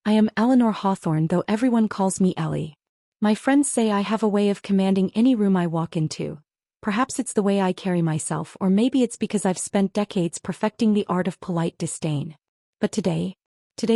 I am Eleanor Hawthorne, though everyone calls me Ellie. My friends say I have a way of commanding any room I walk into. Perhaps it's the way I carry myself, or maybe it's because I've spent decades perfecting the art of polite disdain. But today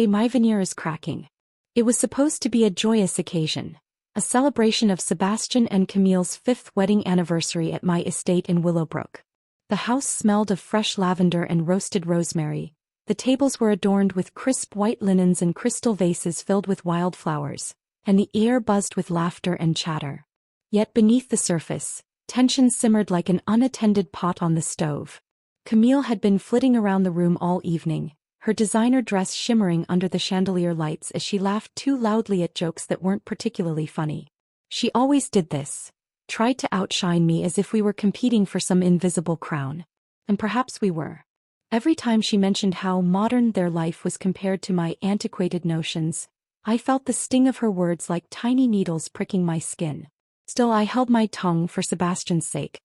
my veneer is cracking. It was supposed to be a joyous occasion. A celebration of Sebastian and Camille's 5th wedding anniversary at my estate in Willowbrook. The house smelled of fresh lavender and roasted rosemary. The tables were adorned with crisp white linens and crystal vases filled with wildflowers, and the air buzzed with laughter and chatter. Yet beneath the surface, tension simmered like an unattended pot on the stove. Camille had been flitting around the room all evening, her designer dress shimmering under the chandelier lights as she laughed too loudly at jokes that weren't particularly funny. She always did this, tried to outshine me as if we were competing for some invisible crown. And perhaps we were. Every time she mentioned how modern their life was compared to my antiquated notions, I felt the sting of her words like tiny needles pricking my skin. Still, I held my tongue for Sebastian's sake.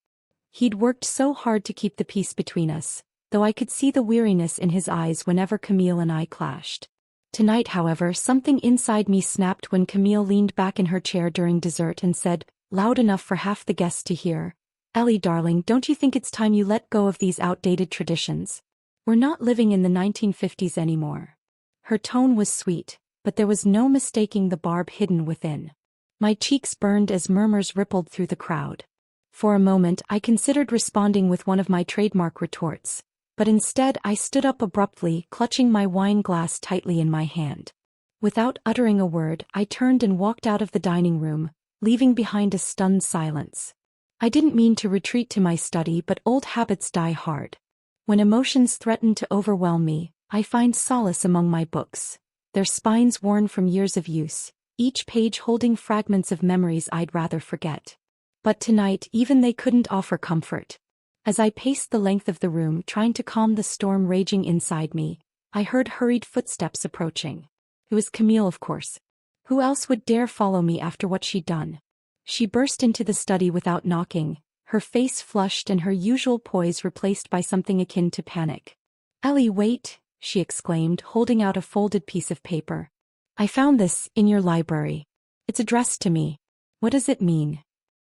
He'd worked so hard to keep the peace between us, though I could see the weariness in his eyes whenever Camille and I clashed. Tonight, however, something inside me snapped when Camille leaned back in her chair during dessert and said, loud enough for half the guests to hear, "Ellie, darling, don't you think it's time you let go of these outdated traditions? We're not living in the 1950s anymore." Her tone was sweet, but there was no mistaking the barb hidden within. My cheeks burned as murmurs rippled through the crowd. For a moment I considered responding with one of my trademark retorts, but instead I stood up abruptly, clutching my wine glass tightly in my hand. Without uttering a word, I turned and walked out of the dining room, leaving behind a stunned silence. I didn't mean to retreat to my study, but old habits die hard. When emotions threaten to overwhelm me, I find solace among my books, their spines worn from years of use, each page holding fragments of memories I'd rather forget. But tonight even they couldn't offer comfort. As I paced the length of the room trying to calm the storm raging inside me, I heard hurried footsteps approaching. It was Camille, of course. Who else would dare follow me after what she'd done? She burst into the study without knocking, her face flushed and her usual poise replaced by something akin to panic. "Ellie, wait," she exclaimed, holding out a folded piece of paper. "I found this in your library. It's addressed to me. What does it mean?"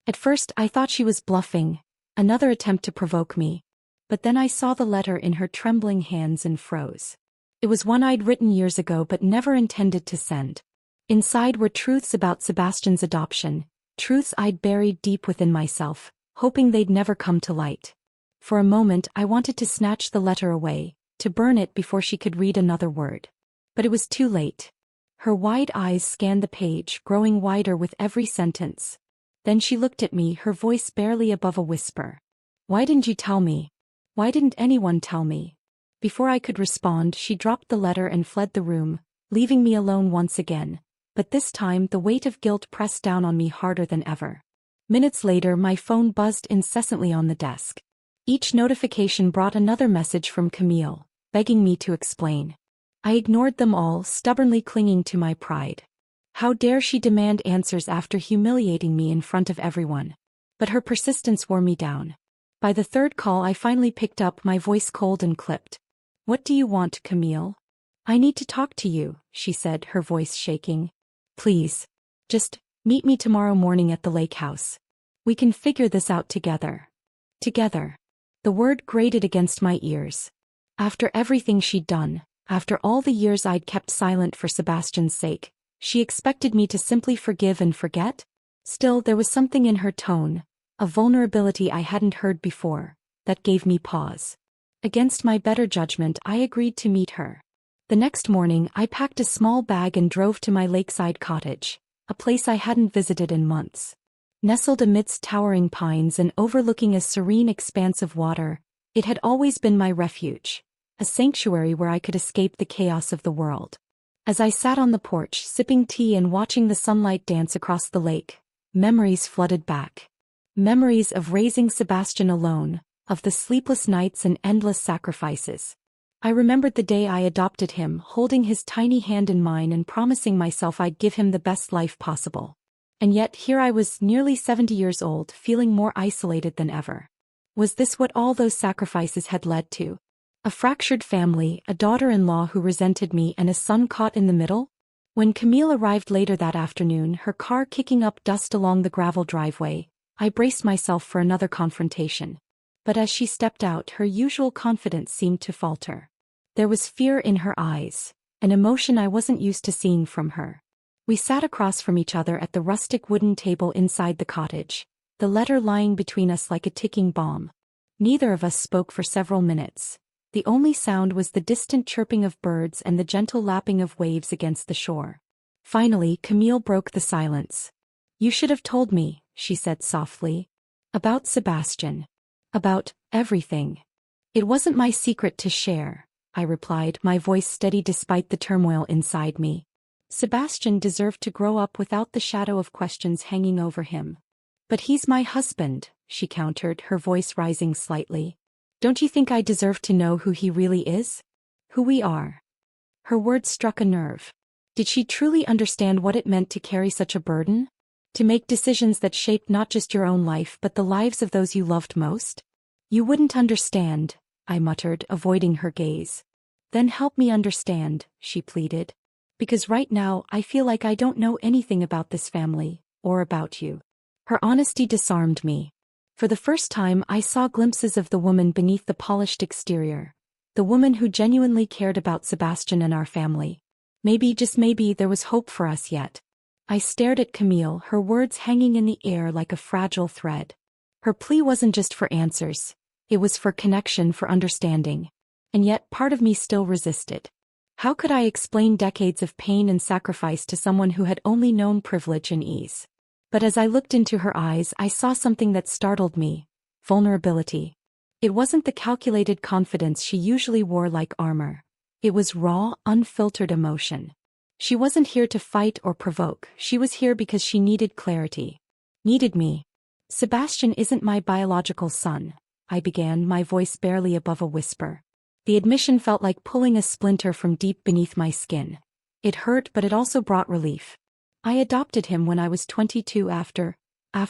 At first I thought she was bluffing, another attempt to provoke me. But then I saw the letter in her trembling hands and froze. It was one I'd written years ago but never intended to send. Inside were truths about Sebastian's adoption, truths I'd buried deep within myself, hoping they'd never come to light. For a moment I wanted to snatch the letter away, to burn it before she could read another word. But it was too late. Her wide eyes scanned the page, growing wider with every sentence. Then she looked at me, her voice barely above a whisper. "Why didn't you tell me? Why didn't anyone tell me?" Before I could respond, she dropped the letter and fled the room, leaving me alone once again. But this time the weight of guilt pressed down on me harder than ever. Minutes later my phone buzzed incessantly on the desk. Each notification brought another message from Camille, begging me to explain. I ignored them all, stubbornly clinging to my pride. How dare she demand answers after humiliating me in front of everyone? But her persistence wore me down. By the third call I finally picked up, my voice cold and clipped. "What do you want, Camille?" "I need to talk to you," she said, her voice shaking. "Please. Just meet me tomorrow morning at the lake house. We can figure this out together." Together. The word grated against my ears. After everything she'd done, after all the years I'd kept silent for Sebastian's sake, she expected me to simply forgive and forget? Still, there was something in her tone, a vulnerability I hadn't heard before, that gave me pause. Against my better judgment, I agreed to meet her. The next morning, I packed a small bag and drove to my lakeside cottage, a place I hadn't visited in months. Nestled amidst towering pines and overlooking a serene expanse of water, it had always been my refuge, a sanctuary where I could escape the chaos of the world. As I sat on the porch, sipping tea and watching the sunlight dance across the lake, memories flooded back. Memories of raising Sebastian alone, of the sleepless nights and endless sacrifices. I remembered the day I adopted him, holding his tiny hand in mine and promising myself I'd give him the best life possible. And yet here I was, nearly 70 years old, feeling more isolated than ever. Was this what all those sacrifices had led to? A fractured family, a daughter-in-law who resented me, and a son caught in the middle? When Camille arrived later that afternoon, her car kicking up dust along the gravel driveway, I braced myself for another confrontation. But as she stepped out, her usual confidence seemed to falter. There was fear in her eyes, an emotion I wasn't used to seeing from her. We sat across from each other at the rustic wooden table inside the cottage, the letter lying between us like a ticking bomb. Neither of us spoke for several minutes. The only sound was the distant chirping of birds and the gentle lapping of waves against the shore. Finally, Camille broke the silence. "You should have told me," she said softly. "About Sebastian. About everything." "It wasn't my secret to share," I replied, my voice steady despite the turmoil inside me. "Sebastian deserved to grow up without the shadow of questions hanging over him." "But he's my husband," she countered, her voice rising slightly. "Don't you think I deserve to know who he really is? Who we are?" Her words struck a nerve. Did she truly understand what it meant to carry such a burden? To make decisions that shaped not just your own life but the lives of those you loved most? "You wouldn't understand," I muttered, avoiding her gaze. "Then help me understand," she pleaded. "Because right now I feel like I don't know anything about this family, or about you." Her honesty disarmed me. For the first time I saw glimpses of the woman beneath the polished exterior, the woman who genuinely cared about Sebastian and our family. Maybe, just maybe, there was hope for us yet. I stared at Camille, her words hanging in the air like a fragile thread. Her plea wasn't just for answers. It was for connection, for understanding. And yet part of me still resisted. How could I explain decades of pain and sacrifice to someone who had only known privilege and ease? But as I looked into her eyes, I saw something that startled me: vulnerability. It wasn't the calculated confidence she usually wore like armor. It was raw, unfiltered emotion. She wasn't here to fight or provoke, she was here because she needed clarity. Needed me. "Sebastian isn't my biological son," I began, my voice barely above a whisper. The admission felt like pulling a splinter from deep beneath my skin. It hurt, but it also brought relief. "I adopted him when I was 22 after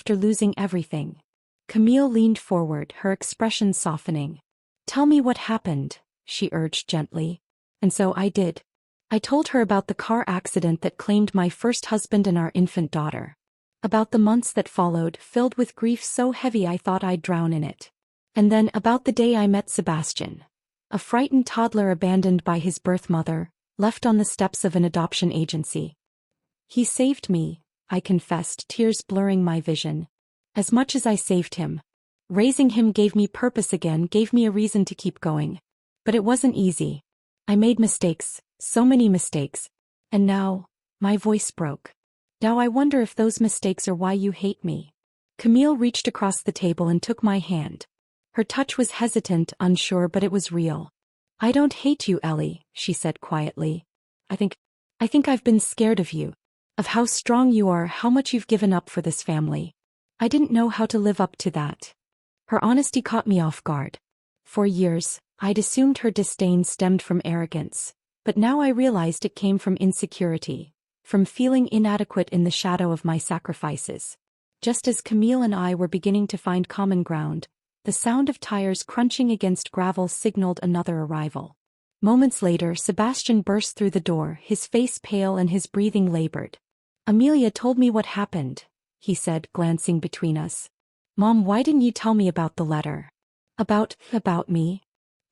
losing everything." Camille leaned forward, her expression softening. "Tell me what happened," she urged gently. And so I did. I told her about the car accident that claimed my first husband and our infant daughter. About the months that followed, filled with grief so heavy I thought I'd drown in it. And then about the day I met Sebastian. A frightened toddler abandoned by his birth mother, left on the steps of an adoption agency. "He saved me," I confessed, tears blurring my vision. "As much as I saved him. Raising him gave me purpose again, gave me a reason to keep going. But it wasn't easy. I made mistakes, so many mistakes. And now," my voice broke. "Now I wonder if those mistakes are why you hate me." Camille reached across the table and took my hand. Her touch was hesitant, unsure, but it was real. "I don't hate you, Ellie," she said quietly. I think I've been scared of you. Of how strong you are, how much you've given up for this family. I didn't know how to live up to that." Her honesty caught me off guard. For years, I'd assumed her disdain stemmed from arrogance, but now I realized it came from insecurity, from feeling inadequate in the shadow of my sacrifices. Just as Camille and I were beginning to find common ground, the sound of tires crunching against gravel signaled another arrival. Moments later, Sebastian burst through the door, his face pale and his breathing labored. "Amelia told me what happened," he said, glancing between us. "Mom, why didn't you tell me about the letter?" About me?"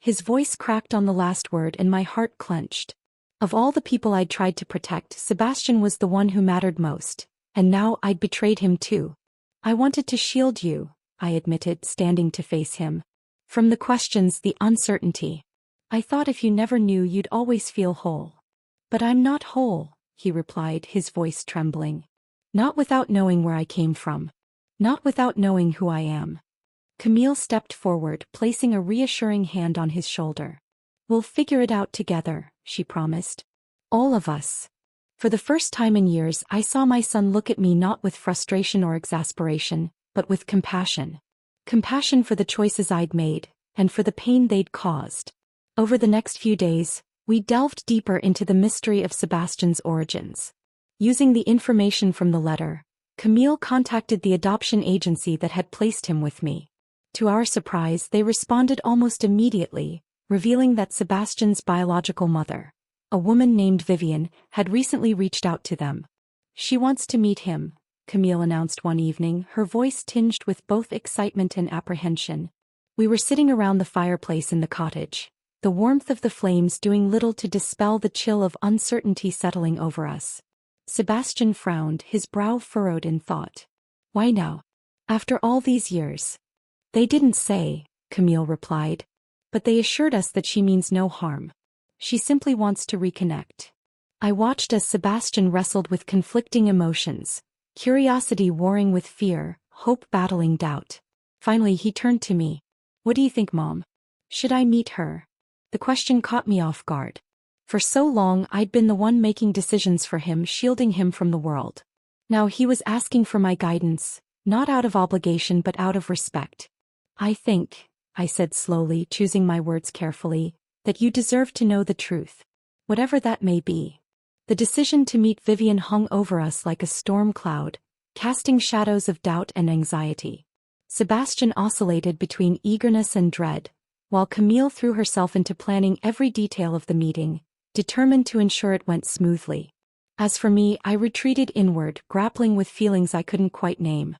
His voice cracked on the last word and my heart clenched. Of all the people I'd tried to protect, Sebastian was the one who mattered most, and now I'd betrayed him too. "I wanted to shield you," I admitted, standing to face him. "From the questions, the uncertainty. I thought if you never knew you'd always feel whole." "But I'm not whole," he replied, his voice trembling. "Not without knowing where I came from. Not without knowing who I am." Camille stepped forward, placing a reassuring hand on his shoulder. "We'll figure it out together," she promised. "All of us." For the first time in years, I saw my son look at me not with frustration or exasperation, but with compassion. Compassion for the choices I'd made, and for the pain they'd caused. Over the next few days, we delved deeper into the mystery of Sebastian's origins. Using the information from the letter, Camille contacted the adoption agency that had placed him with me. To our surprise, they responded almost immediately, revealing that Sebastian's biological mother, A woman named Vivian had recently reached out to them. She wants to meet him, Camille announced one evening, her voice tinged with both excitement and apprehension. We were sitting around the fireplace in the cottage, the warmth of the flames doing little to dispel the chill of uncertainty settling over us. Sebastian frowned, his brow furrowed in thought. Why now? After all these years? They didn't say, Camille replied. But they assured us that she means no harm. She simply wants to reconnect. I watched as Sebastian wrestled with conflicting emotions, curiosity warring with fear, hope battling doubt. Finally he turned to me. What do you think, Mom? Should I meet her? The question caught me off guard. For so long I'd been the one making decisions for him, shielding him from the world. Now he was asking for my guidance, not out of obligation but out of respect. I think, I said slowly, choosing my words carefully, that you deserve to know the truth. Whatever that may be. The decision to meet Vivian hung over us like a storm cloud, casting shadows of doubt and anxiety. Sebastian oscillated between eagerness and dread, while Camille threw herself into planning every detail of the meeting, determined to ensure it went smoothly. As for me, I retreated inward, grappling with feelings I couldn't quite name.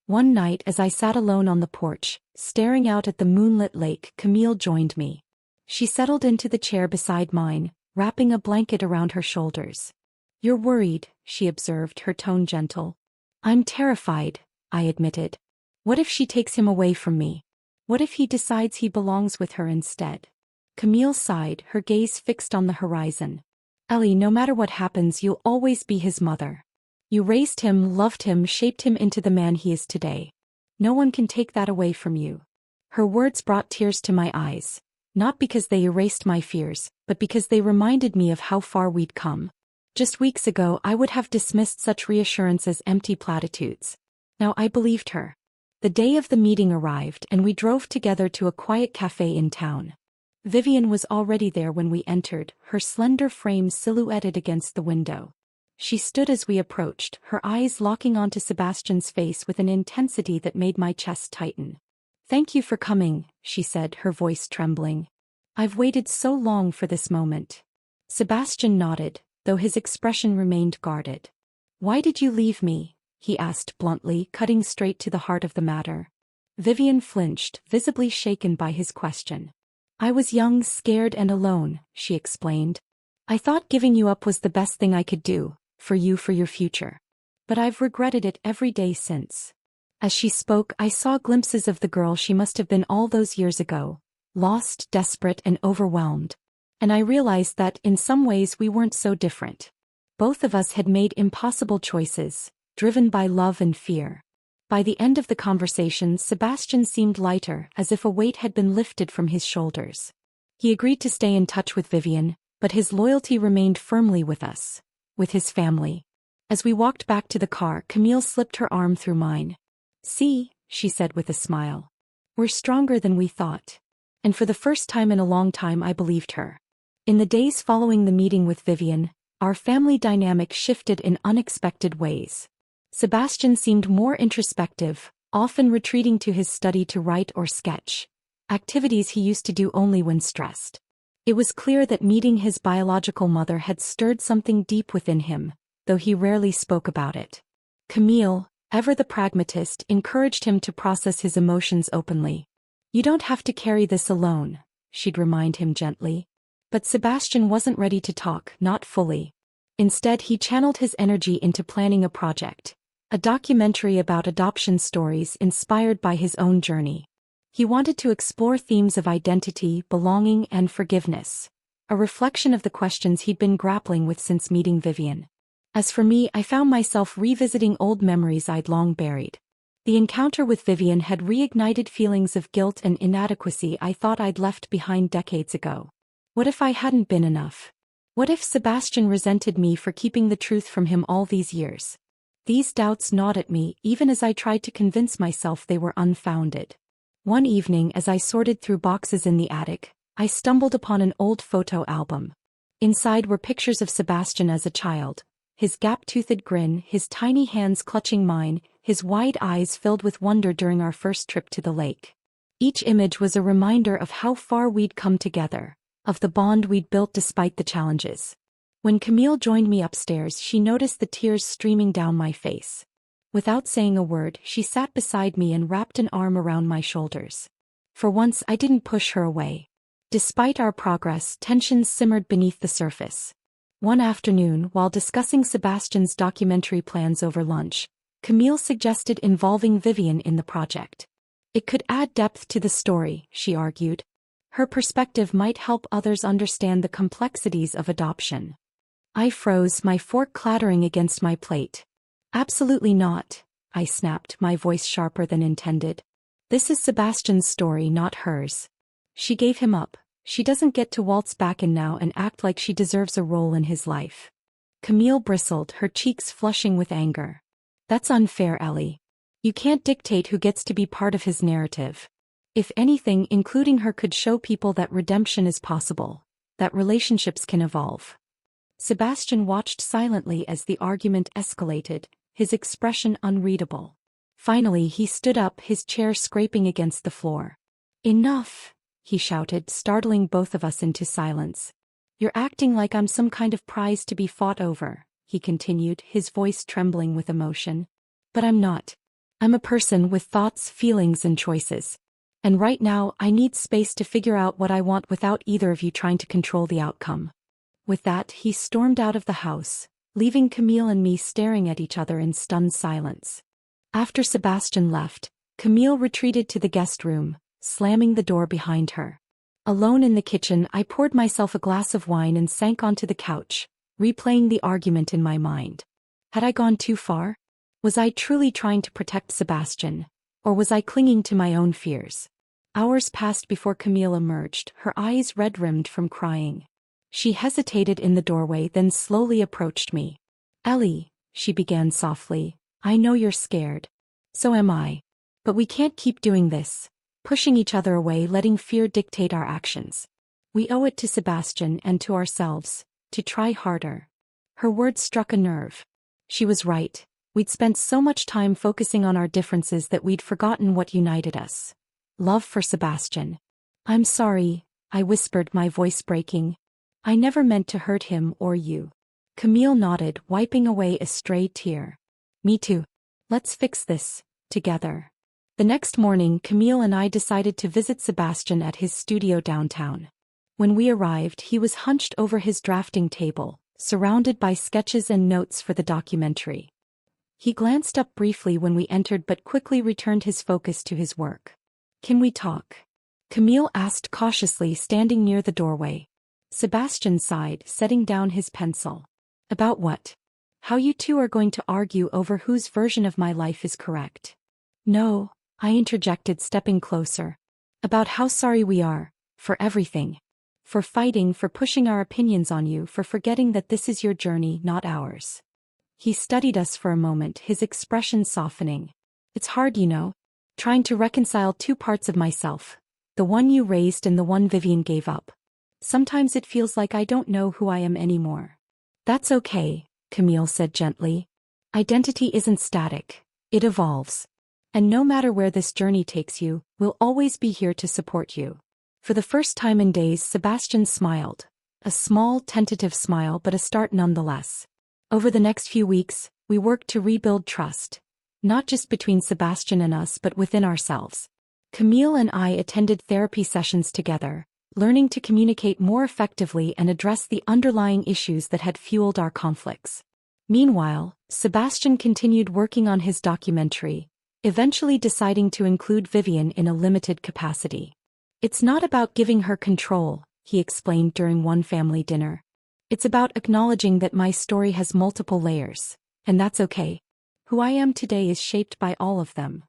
One night as I sat alone on the porch, staring out at the moonlit lake, Camille joined me. She settled into the chair beside mine, wrapping a blanket around her shoulders. You're worried, she observed, her tone gentle. I'm terrified, I admitted. What if she takes him away from me? What if he decides he belongs with her instead? Camille sighed, her gaze fixed on the horizon. Ellie, no matter what happens, you'll always be his mother. You raised him, loved him, shaped him into the man he is today. No one can take that away from you. Her words brought tears to my eyes, not because they erased my fears, but because they reminded me of how far we'd come. Just weeks ago I would have dismissed such reassurance as empty platitudes. Now I believed her. The day of the meeting arrived and we drove together to a quiet cafe in town. Vivian was already there when we entered, her slender frame silhouetted against the window. She stood as we approached, her eyes locking onto Sebastian's face with an intensity that made my chest tighten. Thank you for coming, she said, her voice trembling. I've waited so long for this moment. Sebastian nodded, though his expression remained guarded. Why did you leave me? He asked bluntly, cutting straight to the heart of the matter. Vivian flinched, visibly shaken by his question. I was young, scared and alone, she explained. I thought giving you up was the best thing I could do, for you, for your future. But I've regretted it every day since. As she spoke, I saw glimpses of the girl she must have been all those years ago, lost, desperate and overwhelmed. And I realized that, in some ways, we weren't so different. Both of us had made impossible choices, driven by love and fear. By the end of the conversation, Sebastian seemed lighter, as if a weight had been lifted from his shoulders. He agreed to stay in touch with Vivian, but his loyalty remained firmly with us, with his family. As we walked back to the car, Camille slipped her arm through mine. See, she said with a smile. We're stronger than we thought. And for the first time in a long time I believed her. In the days following the meeting with Vivian, our family dynamic shifted in unexpected ways. Sebastian seemed more introspective, often retreating to his study to write or sketch, activities he used to do only when stressed. It was clear that meeting his biological mother had stirred something deep within him, though he rarely spoke about it. Camille, ever the pragmatist, encouraged him to process his emotions openly. You don't have to carry this alone, she'd remind him gently. But Sebastian wasn't ready to talk, not fully. Instead, he channeled his energy into planning a project, a documentary about adoption stories inspired by his own journey. He wanted to explore themes of identity, belonging, and forgiveness, a reflection of the questions he'd been grappling with since meeting Vivian. As for me, I found myself revisiting old memories I'd long buried. The encounter with Vivian had reignited feelings of guilt and inadequacy I thought I'd left behind decades ago. What if I hadn't been enough? What if Sebastian resented me for keeping the truth from him all these years? These doubts gnawed at me even as I tried to convince myself they were unfounded. One evening, as I sorted through boxes in the attic, I stumbled upon an old photo album. Inside were pictures of Sebastian as a child, his gap-toothed grin, his tiny hands clutching mine, his wide eyes filled with wonder during our first trip to the lake. Each image was a reminder of how far we'd come together, of the bond we'd built despite the challenges. When Camille joined me upstairs, she noticed the tears streaming down my face. Without saying a word, she sat beside me and wrapped an arm around my shoulders. For once, I didn't push her away. Despite our progress, tensions simmered beneath the surface. One afternoon, while discussing Sebastian's documentary plans over lunch, Camille suggested involving Vivian in the project. It could add depth to the story, she argued. Her perspective might help others understand the complexities of adoption. I froze, my fork clattering against my plate. Absolutely not, I snapped, my voice sharper than intended. This is Sebastian's story, not hers. She gave him up. She doesn't get to waltz back in now and act like she deserves a role in his life. Camille bristled, her cheeks flushing with anger. That's unfair, Ellie. You can't dictate who gets to be part of his narrative. If anything, including her could show people that redemption is possible, that relationships can evolve. Sebastian watched silently as the argument escalated, his expression unreadable. Finally, he stood up, his chair scraping against the floor. Enough, he shouted, startling both of us into silence. You're acting like I'm some kind of prize to be fought over, he continued, his voice trembling with emotion. But I'm not. I'm a person with thoughts, feelings, and choices. And right now, I need space to figure out what I want without either of you trying to control the outcome. With that, he stormed out of the house, leaving Camille and me staring at each other in stunned silence. After Sebastian left, Camille retreated to the guest room, slamming the door behind her. Alone in the kitchen, I poured myself a glass of wine and sank onto the couch, replaying the argument in my mind. Had I gone too far? Was I truly trying to protect Sebastian, or was I clinging to my own fears? Hours passed before Camille emerged, her eyes red-rimmed from crying. She hesitated in the doorway, then slowly approached me. Ellie, she began softly, I know you're scared. So am I. But we can't keep doing this, pushing each other away, letting fear dictate our actions. We owe it to Sebastian and to ourselves to try harder. Her words struck a nerve. She was right. We'd spent so much time focusing on our differences that we'd forgotten what united us. Love for Sebastian. I'm sorry, I whispered, my voice breaking. I never meant to hurt him or you. Camille nodded, wiping away a stray tear. Me too. Let's fix this, together. The next morning, Camille and I decided to visit Sebastian at his studio downtown. When we arrived, he was hunched over his drafting table, surrounded by sketches and notes for the documentary. He glanced up briefly when we entered but quickly returned his focus to his work. Can we talk? Camille asked cautiously, standing near the doorway. Sebastian sighed, setting down his pencil. About what? How you two are going to argue over whose version of my life is correct. No, I interjected, stepping closer. About how sorry we are, for everything. For fighting, for pushing our opinions on you, for forgetting that this is your journey, not ours. He studied us for a moment, his expression softening. It's hard, you know, trying to reconcile two parts of myself, the one you raised and the one Vivian gave up. Sometimes it feels like I don't know who I am anymore. That's okay, Camille said gently. Identity isn't static, it evolves. And no matter where this journey takes you, we'll always be here to support you. For the first time in days, Sebastian smiled. A small, tentative smile, but a start nonetheless. Over the next few weeks, we worked to rebuild trust. Not just between Sebastian and us, but within ourselves. Camille and I attended therapy sessions together, learning to communicate more effectively and address the underlying issues that had fueled our conflicts. Meanwhile, Sebastian continued working on his documentary, eventually deciding to include Vivian in a limited capacity. It's not about giving her control, he explained during one family dinner. It's about acknowledging that my story has multiple layers, and that's okay. Who I am today is shaped by all of them.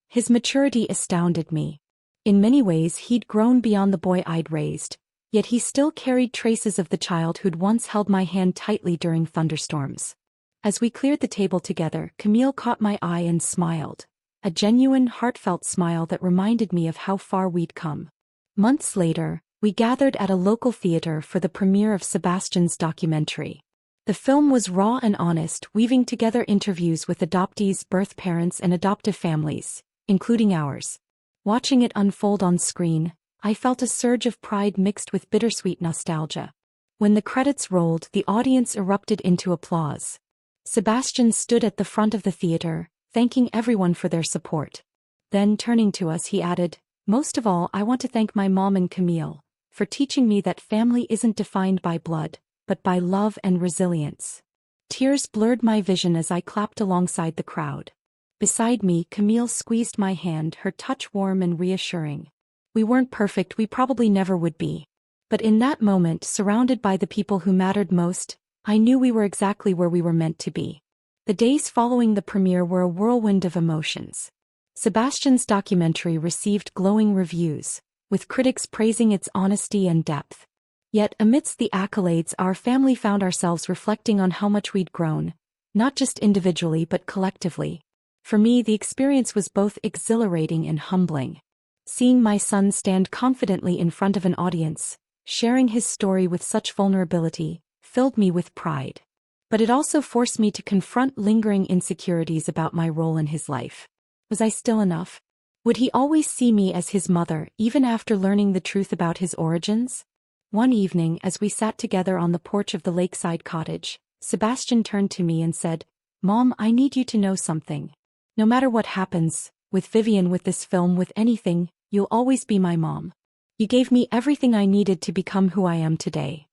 His maturity astounded me. In many ways, he'd grown beyond the boy I'd raised, yet he still carried traces of the child who'd once held my hand tightly during thunderstorms. As we cleared the table together, Camille caught my eye and smiled, a genuine, heartfelt smile that reminded me of how far we'd come. Months later, we gathered at a local theater for the premiere of Sebastian's documentary. The film was raw and honest, weaving together interviews with adoptees, birth parents, and adoptive families, including ours. Watching it unfold on screen, I felt a surge of pride mixed with bittersweet nostalgia. When the credits rolled, the audience erupted into applause. Sebastian stood at the front of the theater, thanking everyone for their support. Then, turning to us, he added, "Most of all, I want to thank my mom and Camille for teaching me that family isn't defined by blood, but by love and resilience." Tears blurred my vision as I clapped alongside the crowd. Beside me, Camille squeezed my hand, her touch warm and reassuring. We weren't perfect, we probably never would be. But in that moment, surrounded by the people who mattered most, I knew we were exactly where we were meant to be. The days following the premiere were a whirlwind of emotions. Sebastian's documentary received glowing reviews, with critics praising its honesty and depth. Yet, amidst the accolades, our family found ourselves reflecting on how much we'd grown, not just individually but collectively. For me, the experience was both exhilarating and humbling. Seeing my son stand confidently in front of an audience, sharing his story with such vulnerability, filled me with pride. But it also forced me to confront lingering insecurities about my role in his life. Was I still enough? Would he always see me as his mother, even after learning the truth about his origins? One evening, as we sat together on the porch of the lakeside cottage, Sebastian turned to me and said, "Mom, I need you to know something. No matter what happens, with Vivian, with this film, with anything, you'll always be my mom. You gave me everything I needed to become who I am today."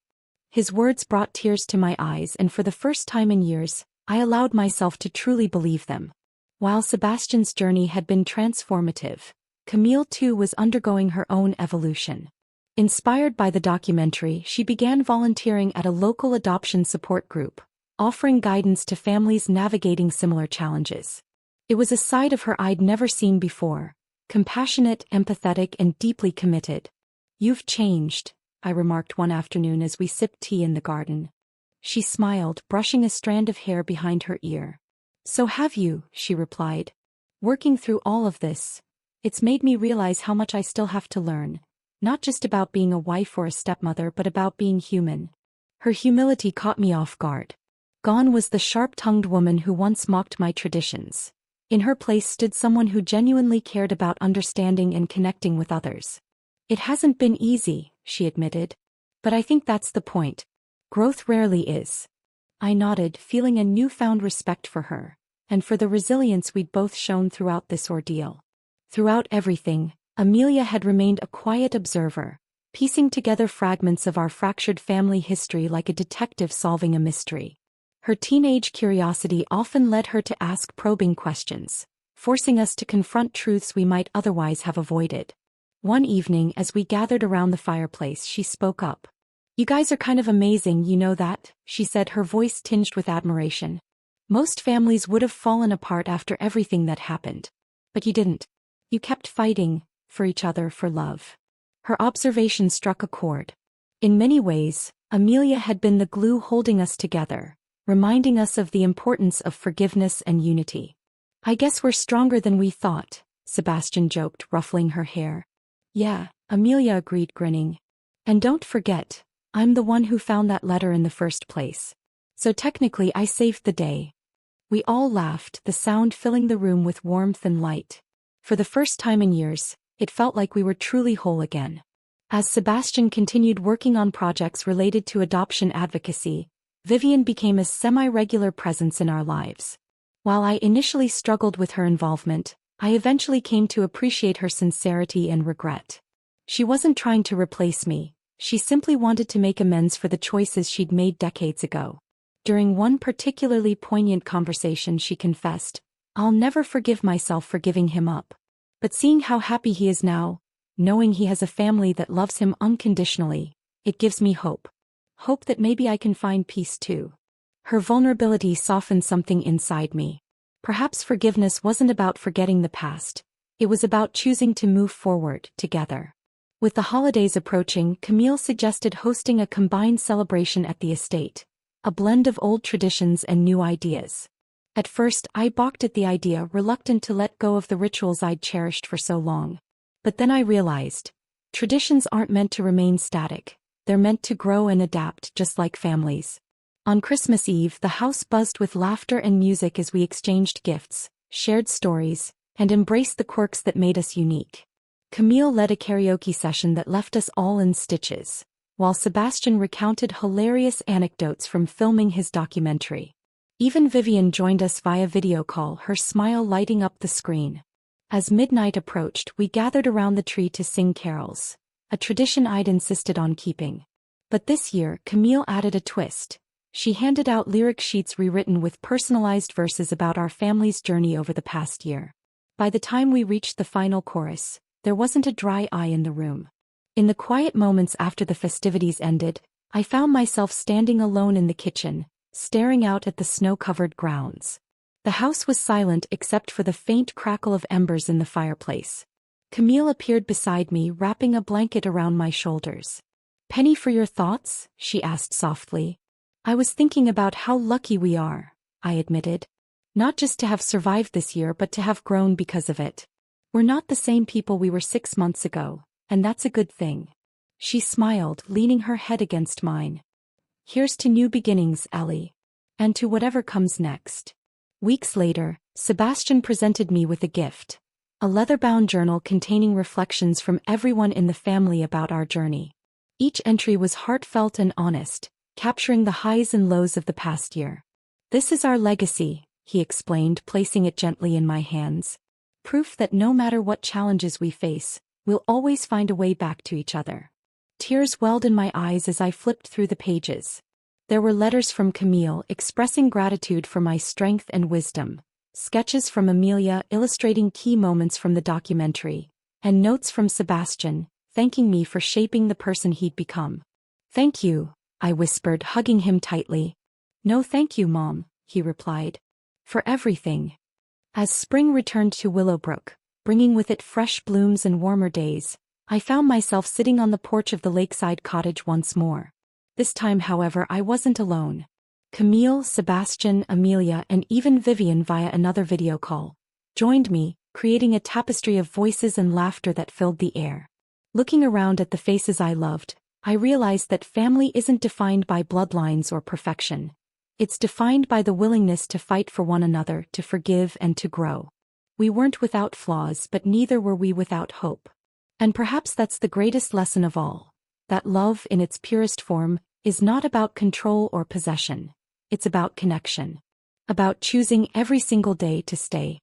His words brought tears to my eyes, and for the first time in years, I allowed myself to truly believe them. While Sebastian's journey had been transformative, Camille too was undergoing her own evolution. Inspired by the documentary, she began volunteering at a local adoption support group, offering guidance to families navigating similar challenges. It was a side of her I'd never seen before, compassionate, empathetic, and deeply committed. "You've changed," I remarked one afternoon as we sipped tea in the garden. She smiled, brushing a strand of hair behind her ear. "So have you," she replied. "Working through all of this, it's made me realize how much I still have to learn, not just about being a wife or a stepmother but about being human." Her humility caught me off guard. Gone was the sharp-tongued woman who once mocked my traditions. In her place stood someone who genuinely cared about understanding and connecting with others. "It hasn't been easy," she admitted. "But I think that's the point. Growth rarely is." I nodded, feeling a newfound respect for her, and for the resilience we'd both shown throughout this ordeal. Throughout everything, Amelia had remained a quiet observer, piecing together fragments of our fractured family history like a detective solving a mystery. Her teenage curiosity often led her to ask probing questions, forcing us to confront truths we might otherwise have avoided. One evening, as we gathered around the fireplace, she spoke up. "You guys are kind of amazing, you know that," she said, her voice tinged with admiration. "Most families would have fallen apart after everything that happened. But you didn't. You kept fighting, for each other, for love." Her observation struck a chord. In many ways, Amelia had been the glue holding us together, reminding us of the importance of forgiveness and unity. "I guess we're stronger than we thought," Sebastian joked, ruffling her hair. "Yeah," Amelia agreed, grinning. "And don't forget, I'm the one who found that letter in the first place. So technically I saved the day." We all laughed, the sound filling the room with warmth and light. For the first time in years, it felt like we were truly whole again. As Sebastian continued working on projects related to adoption advocacy, Vivian became a semi-regular presence in our lives. While I initially struggled with her involvement, I eventually came to appreciate her sincerity and regret. She wasn't trying to replace me, she simply wanted to make amends for the choices she'd made decades ago. During one particularly poignant conversation, she confessed, "I'll never forgive myself for giving him up. But seeing how happy he is now, knowing he has a family that loves him unconditionally, it gives me hope. Hope that maybe I can find peace too." Her vulnerability softened something inside me. Perhaps forgiveness wasn't about forgetting the past, it was about choosing to move forward, together. With the holidays approaching, Camille suggested hosting a combined celebration at the estate, a blend of old traditions and new ideas. At first, I balked at the idea, reluctant to let go of the rituals I'd cherished for so long. But then I realized, traditions aren't meant to remain static, they're meant to grow and adapt, just like families. On Christmas Eve, the house buzzed with laughter and music as we exchanged gifts, shared stories, and embraced the quirks that made us unique. Camille led a karaoke session that left us all in stitches, while Sebastian recounted hilarious anecdotes from filming his documentary. Even Vivian joined us via video call, her smile lighting up the screen. As midnight approached, we gathered around the tree to sing carols, a tradition I'd insisted on keeping. But this year, Camille added a twist. She handed out lyric sheets rewritten with personalized verses about our family's journey over the past year. By the time we reached the final chorus, there wasn't a dry eye in the room. In the quiet moments after the festivities ended, I found myself standing alone in the kitchen, staring out at the snow-covered grounds. The house was silent except for the faint crackle of embers in the fireplace. Camille appeared beside me, wrapping a blanket around my shoulders. "Penny, for your thoughts?" she asked softly. "I was thinking about how lucky we are," I admitted. "Not just to have survived this year but to have grown because of it. We're not the same people we were 6 months ago, and that's a good thing." She smiled, leaning her head against mine. "Here's to new beginnings, Ellie. And to whatever comes next." Weeks later, Sebastian presented me with a gift. A leather-bound journal containing reflections from everyone in the family about our journey. Each entry was heartfelt and honest, capturing the highs and lows of the past year. "This is our legacy," he explained, placing it gently in my hands. "Proof that no matter what challenges we face, we'll always find a way back to each other." Tears welled in my eyes as I flipped through the pages. There were letters from Camille expressing gratitude for my strength and wisdom, sketches from Amelia illustrating key moments from the documentary, and notes from Sebastian, thanking me for shaping the person he'd become. "Thank you," I whispered, hugging him tightly. "No thank you, Mom," he replied. "For everything." As spring returned to Willowbrook, bringing with it fresh blooms and warmer days, I found myself sitting on the porch of the lakeside cottage once more. This time, however, I wasn't alone. Camille, Sebastian, Amelia, and even Vivian via another video call joined me, creating a tapestry of voices and laughter that filled the air. Looking around at the faces I loved, I realized that family isn't defined by bloodlines or perfection. It's defined by the willingness to fight for one another, to forgive and to grow. We weren't without flaws, but neither were we without hope. And perhaps that's the greatest lesson of all, that love in its purest form is not about control or possession. It's about connection. About choosing every single day to stay